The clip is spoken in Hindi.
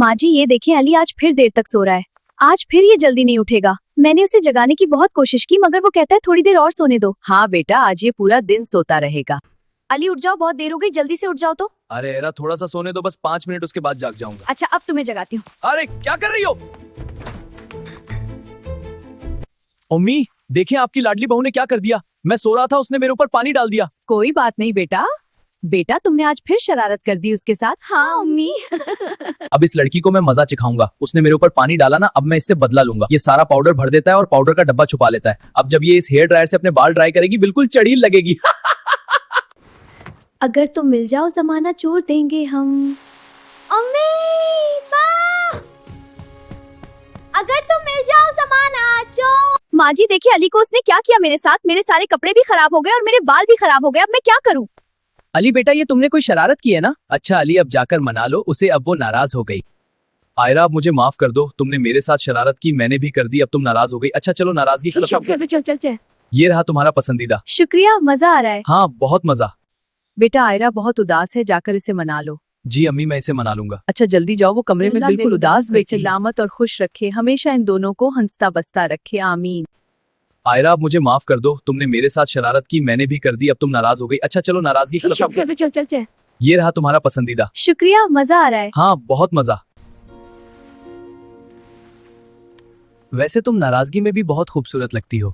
माँ जी ये देखें, अली आज फिर देर तक सो रहा है। आज फिर ये जल्दी नहीं उठेगा। मैंने उसे जगाने की बहुत कोशिश की मगर वो कहता है थोड़ी देर और सोने दो। हाँ बेटा, आज ये पूरा दिन सोता रहेगा। अली उठ जाओ, बहुत देर हो गई, जल्दी से उठ जाओ तो। अरे एरा, थोड़ा सा सोने दो, बस 5 मिनट, उसके बाद जाग जाऊंगा। अच्छा अब तुम्हें जगाती हूँ। अरे क्या कर रही हो? अम्मी देखें, आपकी लाडली बहू ने क्या कर दिया। मैं सो रहा था, उसने मेरे ऊपर पानी डाल दिया। कोई बात नहीं बेटा। बेटा तुमने आज फिर शरारत कर दी उसके साथ। हाँ अम्मी। अब इस लड़की को मैं मजा चिखाऊंगा। उसने मेरे ऊपर पानी डाला ना, अब मैं इससे बदला लूंगा। ये सारा पाउडर भर देता है और पाउडर का डब्बा छुपा लेता है। अब जब ये इस हेयर ड्रायर से अपने बाल ड्राई करेगी, बिल्कुल चढ़ील लगेगी। अगर तुम मिल जाओ जमाना छोड़ देंगे हम। अम्मी माँ, अगर तुम मिल जाओ जमाना छोड़। माँ जी देखिए, अली को उसने क्या किया मेरे साथ। मेरे सारे कपड़े भी खराब हो गए और मेरे बाल भी खराब हो गए। अब मैं क्या करूँ? अली बेटा, ये तुमने कोई शरारत की है ना। अच्छा अली, अब जाकर मना लो उसे, अब वो नाराज हो गई। आयरा, अब मुझे माफ कर दो, तुमने मेरे साथ शरारत की, मैंने भी कर दी, अब तुम नाराज हो गई। अच्छा चलो, नाराजगी खत्म। चल चल चल। ये रहा तुम्हारा पसंदीदा। शुक्रिया, मजा आ रहा है। हाँ बहुत मजा। बेटा आयरा बहुत उदास है, जाकर इसे मना लो। जी अम्मी, मैं इसे मना लूंगा। अच्छा जल्दी जाओ, वो कमरे में अल्लाह बिल्कुल मेरे उदास उदास बैठे। बैठी है। सलामत और खुश रखे, हमेशा इन दोनों को हंसता बसता रखे, आमीन। आयरा, अब मुझे माफ कर दो, तुमने मेरे साथ शरारत की, मैंने भी कर दी, अब तुम नाराज हो गई। अच्छा चलो, नाराजगी खत्म। चल चल चल। ये रहा तुम्हारा पसंदीदा। शुक्रिया, मजा आ रहा है। हाँ बहुत मजा। वैसे तुम नाराजगी में भी बहुत खूबसूरत लगती हो।